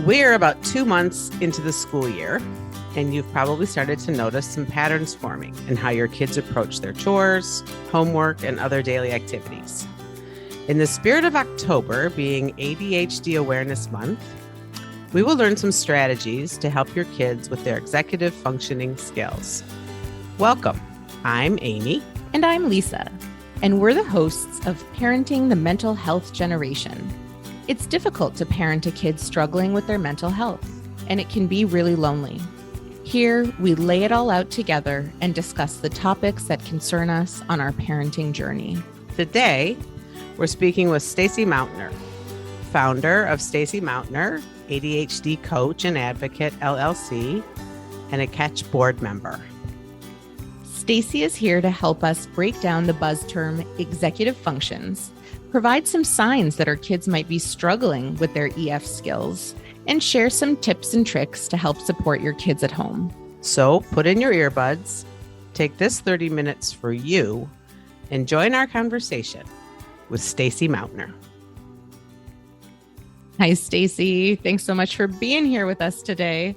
We're about 2 months into the school year, and you've probably started to notice some patterns forming in how your kids approach their chores, homework, and other daily activities. In the spirit of October being ADHD Awareness Month, we will learn some strategies to help your kids with their executive functioning skills. Welcome. I'm Amy. And I'm Lisa. And we're the hosts of Parenting the Mental Health Generation. It's difficult to parent a kid struggling with their mental health, and it can be really lonely. Here, we lay it all out together and discuss the topics that concern us on our parenting journey. Today, we're speaking with Stacy Mautner, founder of Stacy Mautner, ADHD Coach and Advocate, LLC, and a Catch board member. Stacy is here to help us break down the buzz term executive functions, provide some signs that our kids might be struggling with their EF skills, and share some tips and tricks to help support your kids at home. So put in your earbuds, take this 30 minutes for you, and join our conversation with Stacy Mautner. Hi, Stacy. Thanks so much for being here with us today.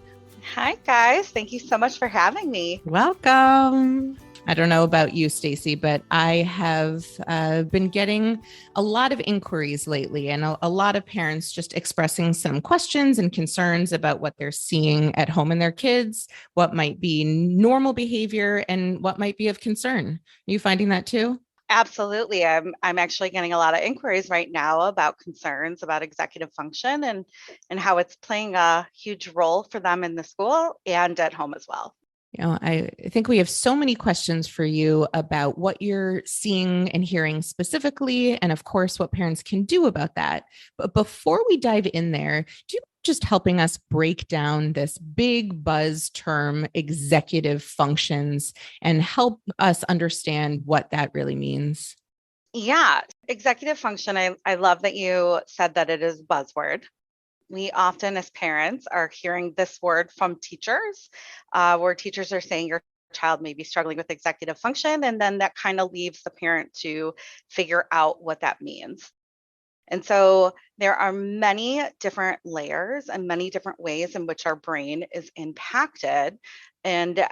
Hi, guys. Thank you so much for having me. Welcome. I don't know about you, Stacy, but I have been getting a lot of inquiries lately and a lot of parents just expressing some questions and concerns about what they're seeing at home in their kids, what might be normal behavior and what might be of concern. Are you finding that too? Absolutely. I'm actually getting a lot of inquiries right now about concerns about executive function and how it's playing a huge role for them in the school and at home as well. You know, I think we have so many questions for you about what you're seeing and hearing specifically, and of course, what parents can do about that. But before we dive in there, do you just helping us break down this big buzz term, executive functions, and help us understand what that really means? Yeah, executive function. I love that you said that it is a buzzword. We often, as parents, are hearing this word from teachers, where teachers are saying your child may be struggling with executive function, and then that kind of leaves the parent to figure out what that means. And so there are many different layers and many different ways in which our brain is impacted. And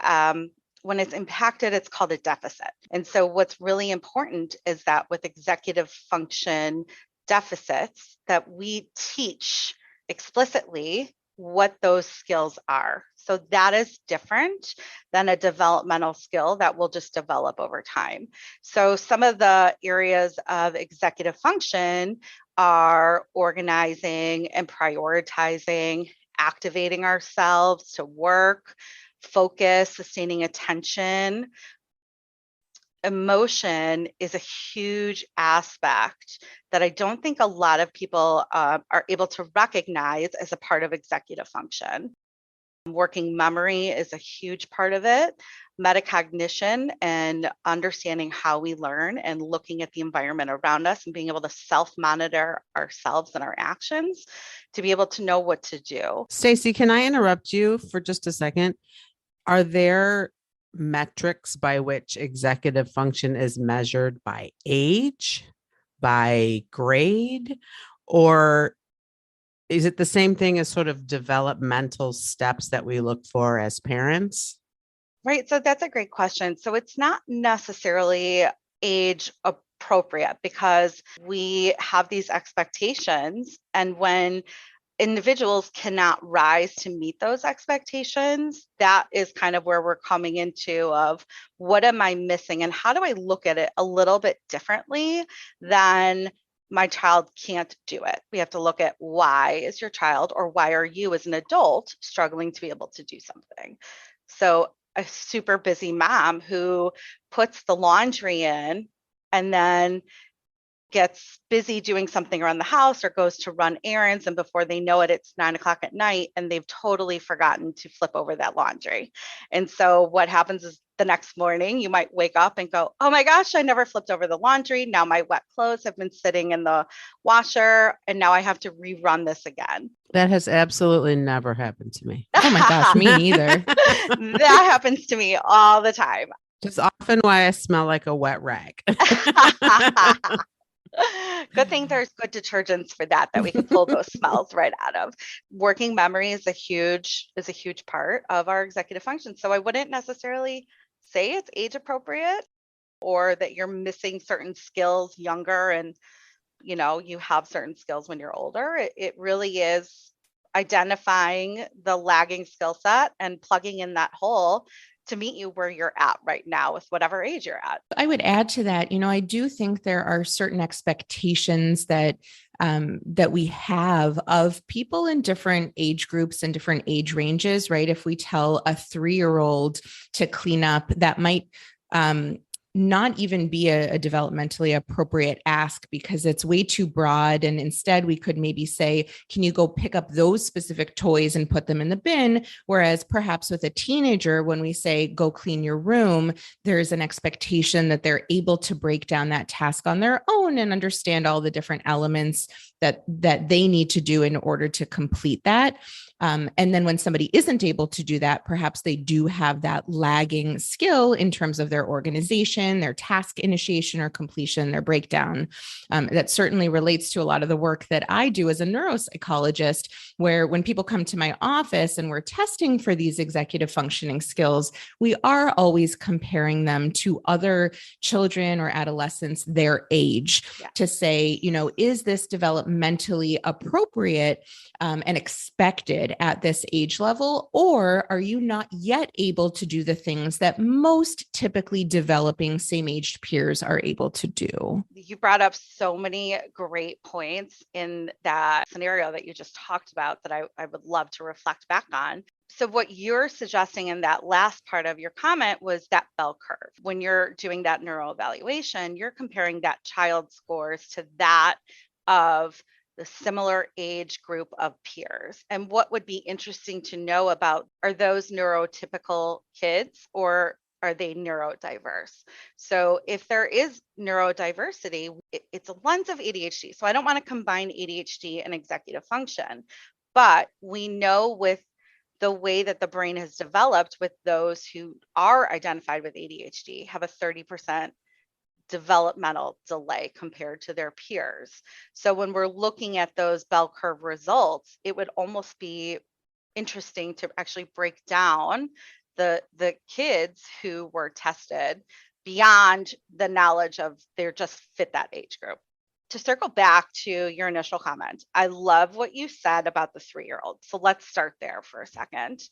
when it's impacted, it's called a deficit. And so what's really important is that with executive function deficits, that we teach explicitly what those skills are. So that is different than a developmental skill that will just develop over time. So some of the areas of executive function are organizing and prioritizing, activating ourselves to work, focus, sustaining attention. Emotion is a huge aspect that I don't think a lot of people are able to recognize as a part of executive function. Working memory is a huge part of it. Metacognition and understanding how we learn and looking at the environment around us and being able to self-monitor ourselves and our actions to be able to know what to do. Stacy, can I interrupt you for just a second? Are there metrics by which executive function is measured by age, by grade, or is it the same thing as sort of developmental steps that we look for as parents? Right. So that's a great question. So it's not necessarily age appropriate because we have these expectations, and when individuals cannot rise to meet those expectations, that is kind of where we're coming into of what am I missing and how do I look at it a little bit differently than my child can't do it. We have to look at why is your child or why are you as an adult struggling to be able to do something. So a super busy mom who puts the laundry in and then gets busy doing something around the house or goes to run errands, and before they know it, it's 9:00 at night and they've totally forgotten to flip over that laundry. And so what happens is the next morning you might wake up and go, oh my gosh, I never flipped over the laundry. Now my wet clothes have been sitting in the washer and now I have to rerun this again. That has absolutely never happened to me. Oh my gosh, me neither. That happens to me all the time. It's often why I smell like a wet rag. Good thing there's good detergents for that we can pull those smells right out of. Working memory is a huge part of our executive function. So I wouldn't necessarily say it's age appropriate or that you're missing certain skills younger and you have certain skills when you're older. It really is identifying the lagging skill set and plugging in that hole to meet you where you're at right now with whatever age you're at. I would add to that, I do think there are certain expectations that we have of people in different age groups and different age ranges, right? If we tell a 3-year-old to clean up, that might not even be a developmentally appropriate ask because it's way too broad. And instead, we could maybe say, can you go pick up those specific toys and put them in the bin? Whereas perhaps with a teenager, when we say, go clean your room, there's an expectation that they're able to break down that task on their own and understand all the different elements that they need to do in order to complete that. And then when somebody isn't able to do that, perhaps they do have that lagging skill in terms of their organization, their task initiation or completion, their breakdown. That certainly relates to a lot of the work that I do as a neuropsychologist, where when people come to my office and we're testing for these executive functioning skills, we are always comparing them to other children or adolescents their age to say, is this developmentally appropriate and expected at this age level, or are you not yet able to do the things that most typically developing same-aged peers are able to do? You brought up so many great points in that scenario that you just talked about that I would love to reflect back on. So what you're suggesting in that last part of your comment was that bell curve. When you're doing that neuroevaluation, you're comparing that child's scores to that of the similar age group of peers. And what would be interesting to know about, are those neurotypical kids or are they neurodiverse? So if there is neurodiversity, it's a lens of ADHD. So I don't want to combine ADHD and executive function, but we know with the way that the brain has developed with those who are identified with ADHD have a 30% developmental delay compared to their peers. So when we're looking at those bell curve results, it would almost be interesting to actually break down the kids who were tested beyond the knowledge of they're just fit that age group. To circle back to your initial comment, I love what you said about the 3-year-old. So let's start there for a second.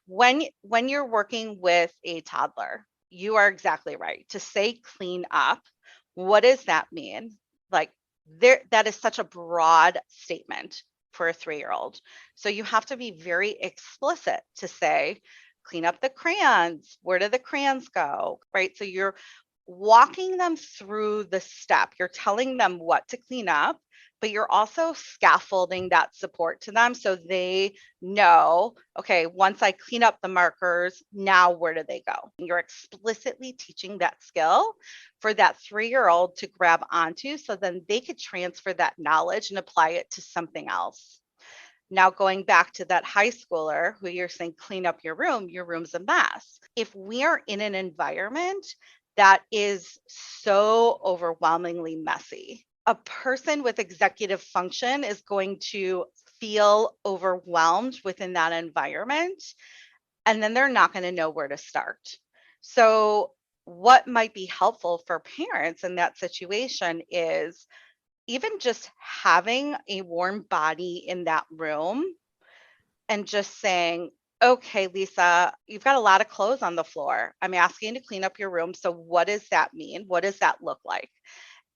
When you're working with a toddler, you are exactly right. To say clean up, what does that mean? Like that is such a broad statement for a 3-year-old. So you have to be very explicit to say, clean up the crayons. Where do the crayons go? Right? So you're walking them through the step. You're telling them what to clean up, but you're also scaffolding that support to them so they know, okay, once I clean up the markers, now where do they go? You're explicitly teaching that skill for that 3-year-old to grab onto so then they could transfer that knowledge and apply it to something else. Now, going back to that high schooler who you're saying, clean up your room's a mess. If we are in an environment that is so overwhelmingly messy, a person with executive function is going to feel overwhelmed within that environment, and then they're not going to know where to start. So what might be helpful for parents in that situation is even just having a warm body in that room and just saying, okay, Lisa, you've got a lot of clothes on the floor. I'm asking you to clean up your room. So what does that mean? What does that look like?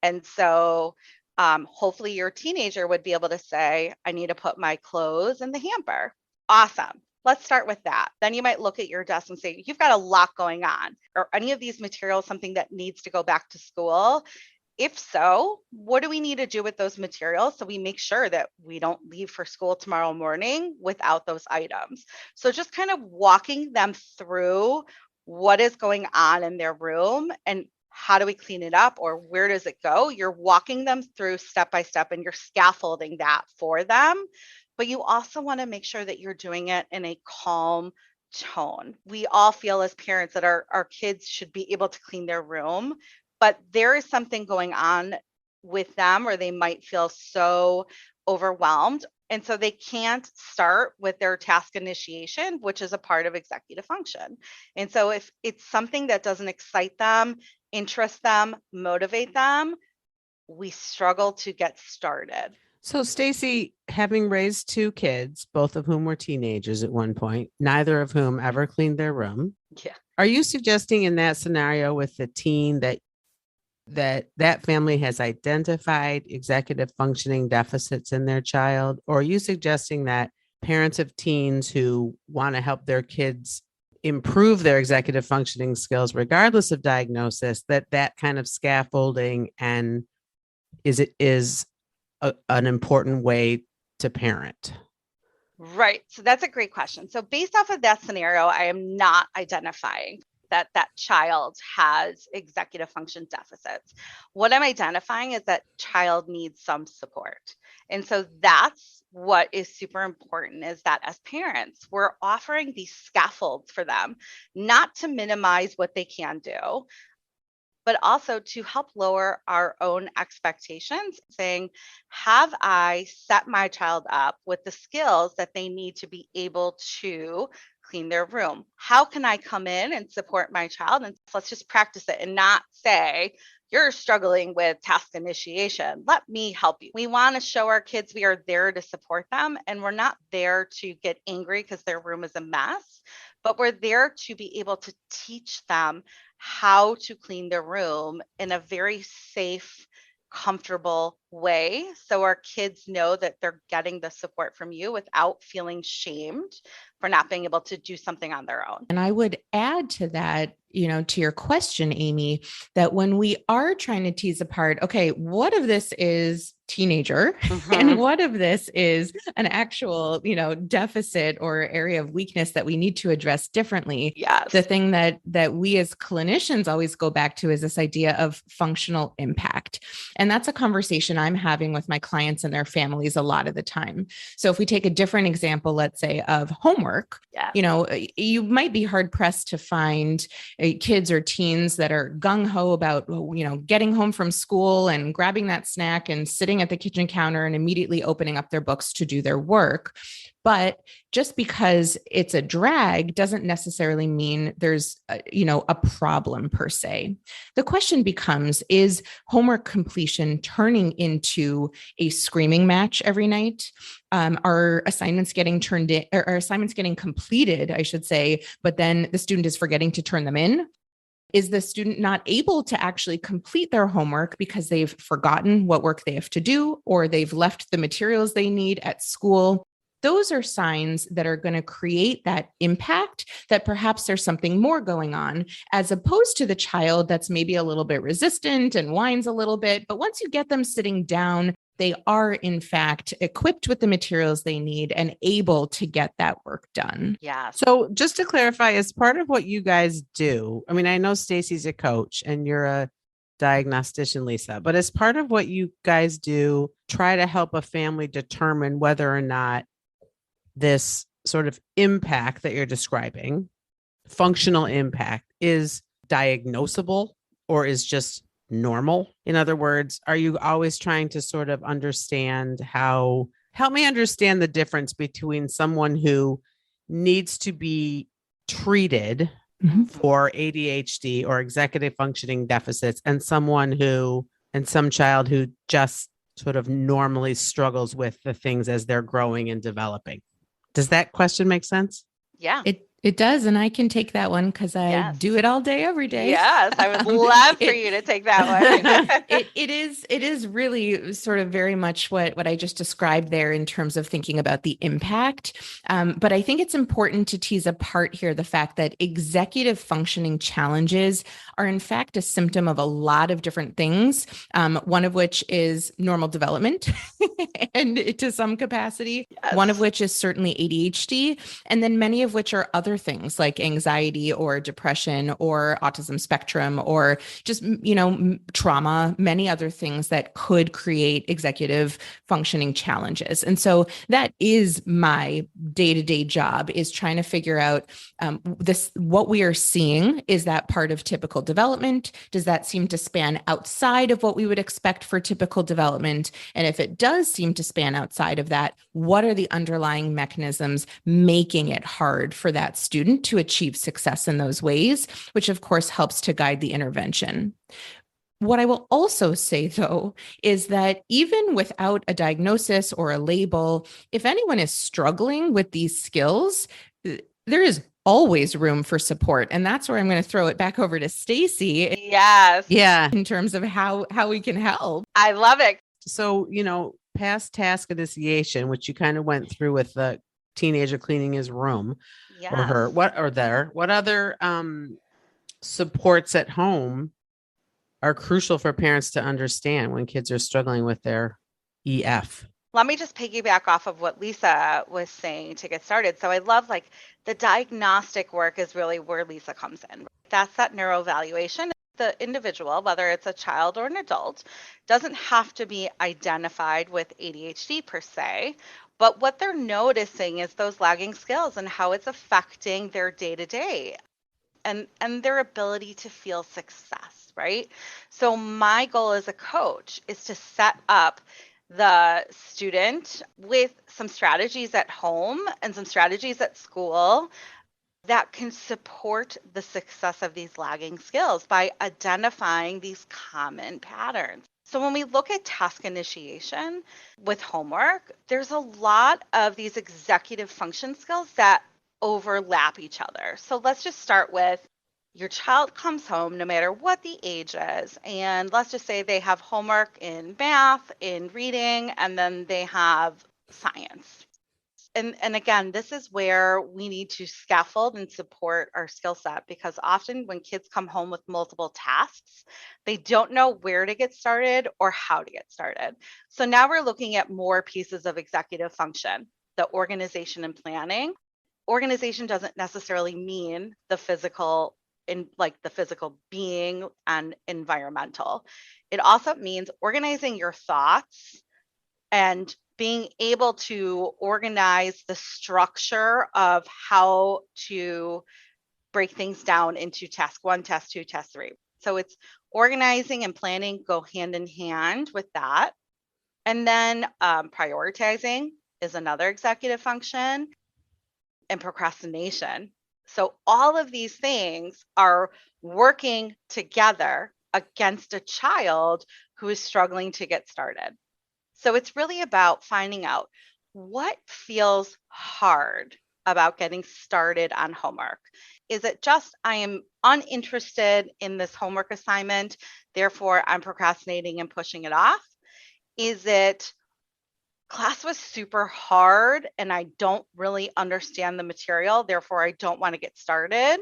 And so hopefully your teenager would be able to say, I need to put my clothes in the hamper. Awesome. Let's start with that. Then you might look at your desk and say, you've got a lot going on. Are any of these materials something that needs to go back to school? If so, what do we need to do with those materials so we make sure that we don't leave for school tomorrow morning without those items? So just kind of walking them through what is going on in their room and how do we clean it up or where does it go? You're walking them through step by step and you're scaffolding that for them. But you also want to make sure that you're doing it in a calm tone. We all feel as parents that our kids should be able to clean their room but there is something going on with them, or they might feel so overwhelmed. And so they can't start with their task initiation, which is a part of executive function. And so if it's something that doesn't excite them, interest them, motivate them, we struggle to get started. So, Stacy, having raised two kids, both of whom were teenagers at one point, neither of whom ever cleaned their room. Yeah. Are you suggesting in that scenario with the teen that family has identified executive functioning deficits in their child? Or are you suggesting that parents of teens who want to help their kids improve their executive functioning skills, regardless of diagnosis, that kind of scaffolding and is an important way to parent? Right. So that's a great question. So based off of that scenario, I am not identifying that that child has executive function deficits. What I'm identifying is that child needs some support. And so that's what is super important, is that as parents, we're offering these scaffolds for them, not to minimize what they can do, but also to help lower our own expectations, saying, have I set my child up with the skills that they need to be able to clean their room? How can I come in and support my child? And let's just practice it and not say, you're struggling with task initiation. Let me help you. We want to show our kids we are there to support them, and we're not there to get angry because their room is a mess, but we're there to be able to teach them how to clean their room in a very safe, comfortable way. So our kids know that they're getting the support from you without feeling shamed for not being able to do something on their own. And I would add to that, to your question, Amy, that when we are trying to tease apart, okay, what of this is teenager and what of this is an actual, deficit or area of weakness that we need to address differently. Yes. The thing that we as clinicians always go back to is this idea of functional impact. And that's a conversation I'm having with my clients and their families a lot of the time. So if we take a different example, let's say of homework, you might be hard pressed to find kids or teens that are gung-ho about, getting home from school and grabbing that snack and sitting at the kitchen counter and immediately opening up their books to do their work. But just because it's a drag doesn't necessarily mean there's, a problem per se. The question becomes, is homework completion turning into a screaming match every night? Are assignments getting turned in, or are assignments getting completed, I should say, but then the student is forgetting to turn them in? Is the student not able to actually complete their homework because they've forgotten what work they have to do, or they've left the materials they need at school? Those are signs that are going to create that impact that perhaps there's something more going on, as opposed to the child that's maybe a little bit resistant and whines a little bit. But once you get them sitting down, they are in fact equipped with the materials they need and able to get that work done. Yeah. So just to clarify, as part of what you guys do, I mean, I know Stacy's a coach and you're a diagnostician, Lisa, but as part of what you guys do, try to help a family determine whether or not this sort of impact that you're describing, functional impact, is diagnosable or is just normal. In other words, are you always trying to sort of understand help me understand the difference between someone who needs to be treated for ADHD or executive functioning deficits and some child who just sort of normally struggles with the things as they're growing and developing? Does that question make sense? Yeah. It does. And I can take that one because I do it all day, every day. Yes. I would love for you to take that one. It is really sort of very much what I just described there in terms of thinking about the impact. But I think it's important to tease apart here the fact that executive functioning challenges are in fact a symptom of a lot of different things. One of which is normal development and to some capacity, one of which is certainly ADHD, and then many of which are other other things like anxiety or depression or autism spectrum or just, trauma, many other things that could create executive functioning challenges. And so that is my day-to-day job, is trying to figure out what we are seeing. Is that part of typical development? Does that seem to span outside of what we would expect for typical development? And if it does seem to span outside of that, what are the underlying mechanisms making it hard for that student to achieve success in those ways, which of course helps to guide the intervention. What I will also say, though, is that even without a diagnosis or a label, if anyone is struggling with these skills, there is always room for support. And that's where I'm going to throw it back over to Stacy. Yes. Yeah. In terms of how we can help. I love it. So, past task initiation, which you kind of went through with the teenager cleaning his room or her, what other supports at home are crucial for parents to understand when kids are struggling with their EF? Let me just piggyback off of what Lisa was saying to get started. So I love the diagnostic work is really where Lisa comes in. That's that neuroevaluation. The individual, whether it's a child or an adult, doesn't have to be identified with ADHD per se, but what they're noticing is those lagging skills and how it's affecting their day-to-day and their ability to feel success, right? So my goal as a coach is to set up the student with some strategies at home and some strategies at school that can support the success of these lagging skills by identifying these common patterns. So when we look at task initiation with homework, there's a lot of these executive function skills that overlap each other. So let's just start with your child comes home, no matter what the age is, and let's just say they have homework in math, in reading, and then they have science. And again, this is where we need to scaffold and support our skill set, because often when kids come home with multiple tasks, they don't know where to get started or how to get started. So now we're looking at more pieces of executive function, the organization and planning. Organization doesn't necessarily mean the physical being and environmental. It also means organizing your thoughts and being able to organize the structure of how to break things down into task 1, task 2, task 3. So it's organizing and planning go hand in hand with that. And then prioritizing is another executive function, and procrastination. So all of these things are working together against a child who is struggling to get started. So it's really about finding out what feels hard about getting started on homework. Is it just I am uninterested in this homework assignment, therefore I'm procrastinating and pushing it off? Is it class was super hard and I don't really understand the material, therefore I don't want to get started?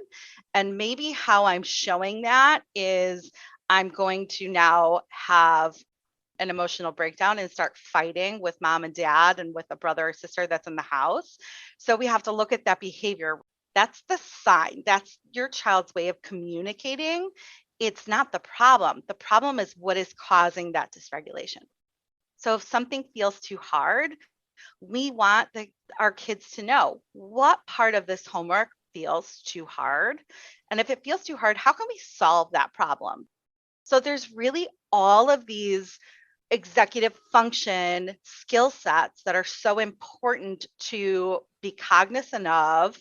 And maybe how I'm showing that is I'm going to now have an emotional breakdown and start fighting with mom and dad and with a brother or sister that's in the house. So we have to look at that behavior. That's the sign. That's your child's way of communicating. It's not the problem. The problem is what is causing that dysregulation. So if something feels too hard, we want our kids to know what part of this homework feels too hard. And if it feels too hard, how can we solve that problem? So there's really all of these executive function skill sets that are so important to be cognizant of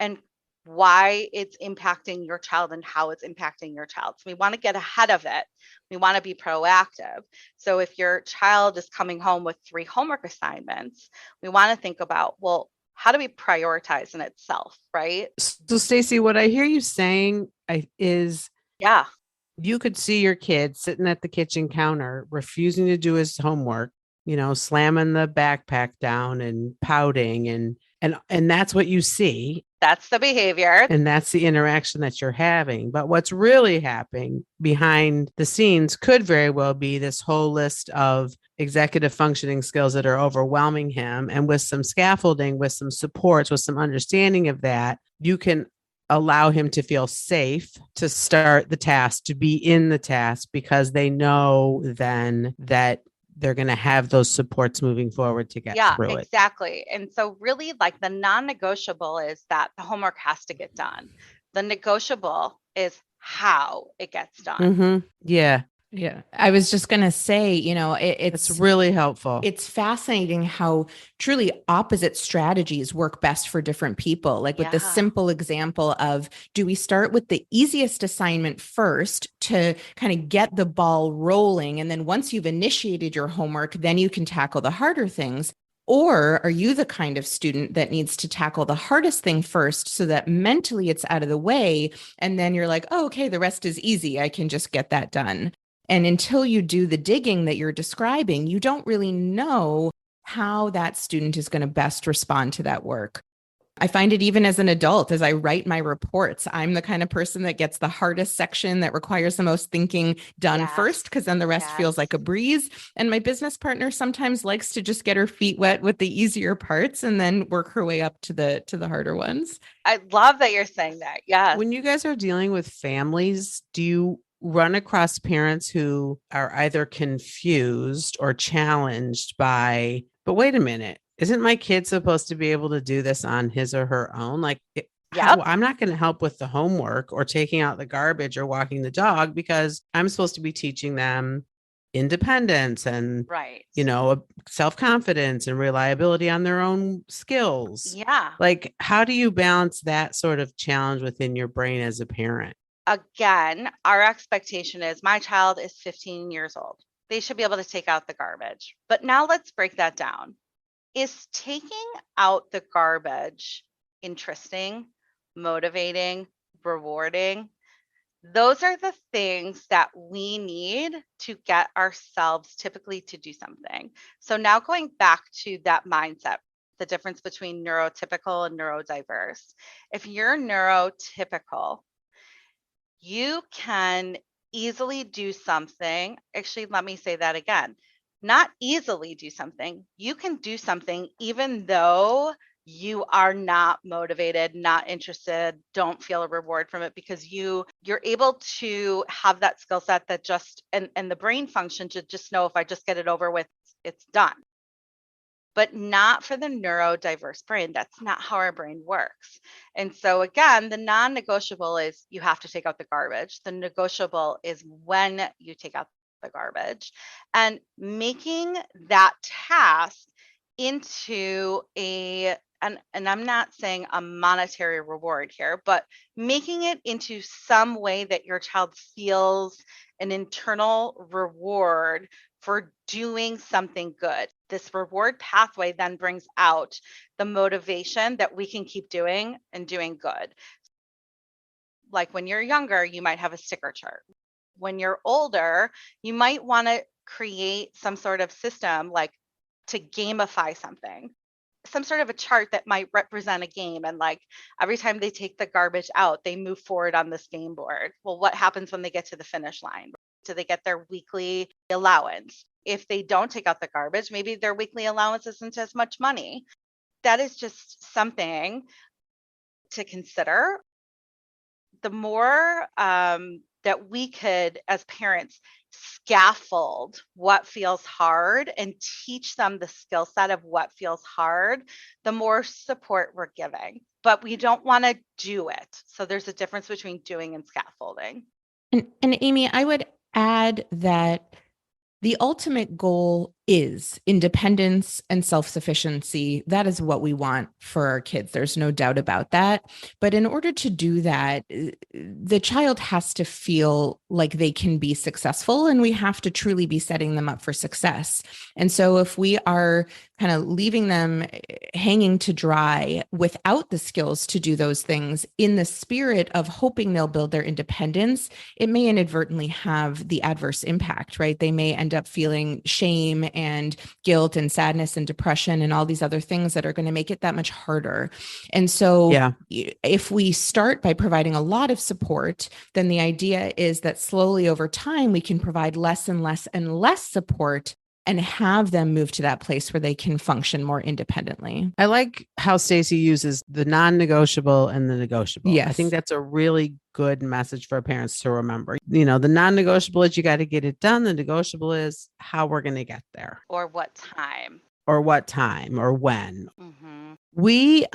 and why it's impacting your child and how it's impacting your child. So we want to get ahead of it. We want to be proactive. So if your child is coming home with 3 homework assignments, we want to think about, well, how do we prioritize in itself, right? So Stacy, what I hear you saying is, yeah, you could see your kid sitting at the kitchen counter, refusing to do his homework, slamming the backpack down and pouting and that's what you see. That's the behavior. And that's the interaction that you're having. But what's really happening behind the scenes could very well be this whole list of executive functioning skills that are overwhelming him. And with some scaffolding, with some supports, with some understanding of that, you can allow him to feel safe to start the task, to be in the task, because they know then that they're going to have those supports moving forward to get through it. Exactly. And so really like the non-negotiable is that the homework has to get done. The negotiable is how it gets done. Mm-hmm. Yeah. Yeah. I was just going to say, it's really helpful. It's fascinating how truly opposite strategies work best for different people. Like with the simple example of, do we start with the easiest assignment first to kind of get the ball rolling? And then once you've initiated your homework, then you can tackle the harder things. Or are you the kind of student that needs to tackle the hardest thing first so that mentally it's out of the way? And then you're like, oh, okay, the rest is easy. I can just get that done. And until you do the digging that you're describing, you don't really know how that student is going to best respond to that work. I find it even as an adult, as I write my reports, I'm the kind of person that gets the hardest section that requires the most thinking done first, because then the rest feels like a breeze. And my business partner sometimes likes to just get her feet wet with the easier parts and then work her way up to the harder ones. I love that you're saying that. Yes. When you guys are dealing with families, do you run across parents who are either confused or challenged by, but wait a minute, isn't my kid supposed to be able to do this on his or her own? Like, I'm not going to help with the homework or taking out the garbage or walking the dog because I'm supposed to be teaching them independence and, self-confidence and reliability on their own skills. Yeah. Like, how do you balance that sort of challenge within your brain as a parent? Again, our expectation is my child is 15 years old. They should be able to take out the garbage. But now let's break that down. Is taking out the garbage interesting, motivating, rewarding? Those are the things that we need to get ourselves typically to do something. So now going back to that mindset, the difference between neurotypical and neurodiverse. If you're neurotypical, you can easily do something. Actually, let me say that again. Not easily do something. You can do something even though you are not motivated, not interested, don't feel a reward from it, because you're able to have that skill set that just, and the brain function to just know if I just get it over with, it's done. But not for the neurodiverse brain. That's not how our brain works. And so again, the non-negotiable is you have to take out the garbage. The negotiable is when you take out the garbage, and making that task into and I'm not saying a monetary reward here, but making it into some way that your child feels an internal reward for doing something good. This reward pathway then brings out the motivation that we can keep doing and doing good. Like when you're younger, you might have a sticker chart. When you're older, you might want to create some sort of system, like to gamify something, some sort of a chart that might represent a game. And like every time they take the garbage out, they move forward on this game board. Well, what happens when they get to the finish line? Do they get their weekly allowance? If they don't take out the garbage, maybe their weekly allowance isn't as much money. That is just something to consider. The more that we could, as parents, scaffold what feels hard and teach them the skill set of what feels hard, the more support we're giving. But we don't want to do it. So there's a difference between doing and scaffolding. And Amy, I would add that the ultimate goal is independence and self-sufficiency. That is what we want for our kids. There's no doubt about that. But in order to do that, the child has to feel like they can be successful, and we have to truly be setting them up for success. And so if we are kind of leaving them hanging to dry without the skills to do those things in the spirit of hoping they'll build their independence, it may inadvertently have the adverse impact, right? They may end up feeling shame and guilt and sadness and depression and all these other things that are going to make it that much harder. And so if we start by providing a lot of support, then the idea is that slowly over time, we can provide less and less and less support and have them move to that place where they can function more independently. I like how Stacy uses the non-negotiable and the negotiable. Yes. I think that's a really good message for parents to remember. The non-negotiable is you got to get it done. The negotiable is how we're going to get there. Or what time. Or what time or when. Mm-hmm. We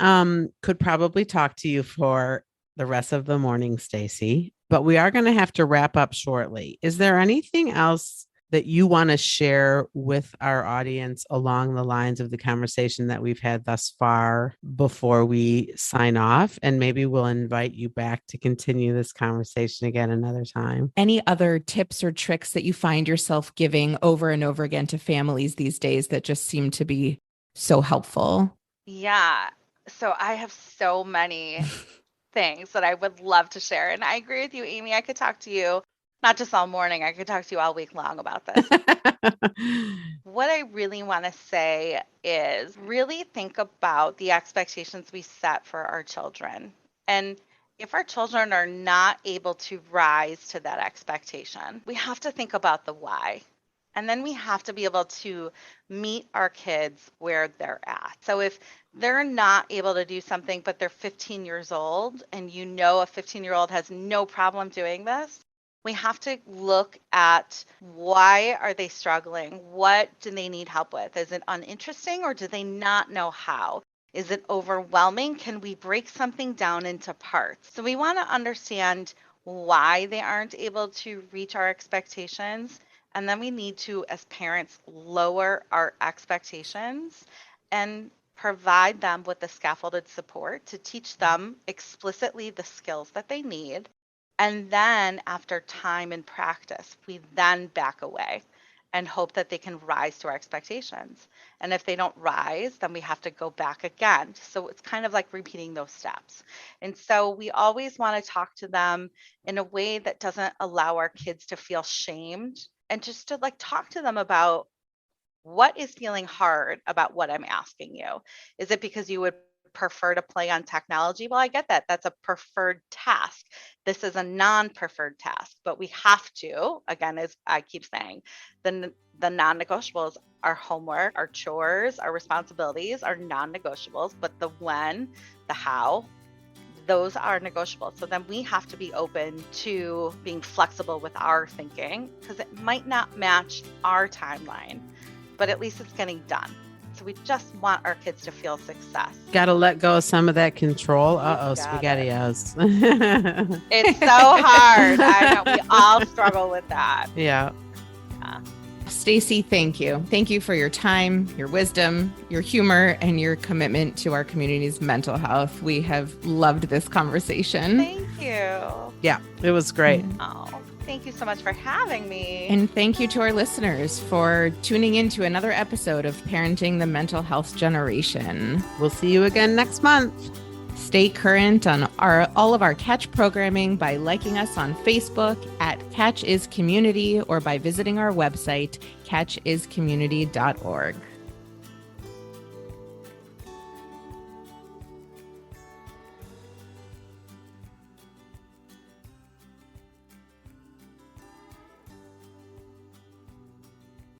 could probably talk to you for the rest of the morning, Stacy, but we are going to have to wrap up shortly. Is there anything else that you want to share with our audience along the lines of the conversation that we've had thus far before we sign off? And maybe we'll invite you back to continue this conversation again another time. Any other tips or tricks that you find yourself giving over and over again to families these days that just seem to be so helpful? Yeah. So I have so many things that I would love to share. And I agree with you, Amy. I could talk to you not just all morning. I could talk to you all week long about this. What I really want to say is really think about the expectations we set for our children. And if our children are not able to rise to that expectation, we have to think about the why. And then we have to be able to meet our kids where they're at. So if they're not able to do something, but they're 15 years old, and a 15-year-old has no problem doing this, we have to look at why are they struggling? What do they need help with? Is it uninteresting or do they not know how? Is it overwhelming? Can we break something down into parts? So we want to understand why they aren't able to reach our expectations. And then we need to, as parents, lower our expectations and provide them with the scaffolded support to teach them explicitly the skills that they need. And then after time and practice, we then back away and hope that they can rise to our expectations. And if they don't rise, then we have to go back again. So it's kind of like repeating those steps. And so we always want to talk to them in a way that doesn't allow our kids to feel shamed, and just to talk to them about what is feeling hard about what I'm asking you. Is it because you would prefer to play on technology? Well, I get that. That's a preferred task. This is a non-preferred task, but we have to, again, as I keep saying, the non-negotiables, our homework, our chores, our responsibilities are non-negotiables, but the when, the how, those are negotiable. So then we have to be open to being flexible with our thinking, because it might not match our timeline, but at least it's getting done. So we just want our kids to feel success. Got to let go of some of that control. SpaghettiOs. It's so hard. I know. We all struggle with that. Yeah. Stacy, thank you. Thank you for your time, your wisdom, your humor, and your commitment to our community's mental health. We have loved this conversation. Thank you. Yeah, it was great. Oh, thank you so much for having me. And thank you to our listeners for tuning in to another episode of Parenting the Mental Health Generation. We'll see you again next month. Stay current on all of our Catch programming by liking us on Facebook at Catch is Community, or by visiting our website, catchiscommunity.org.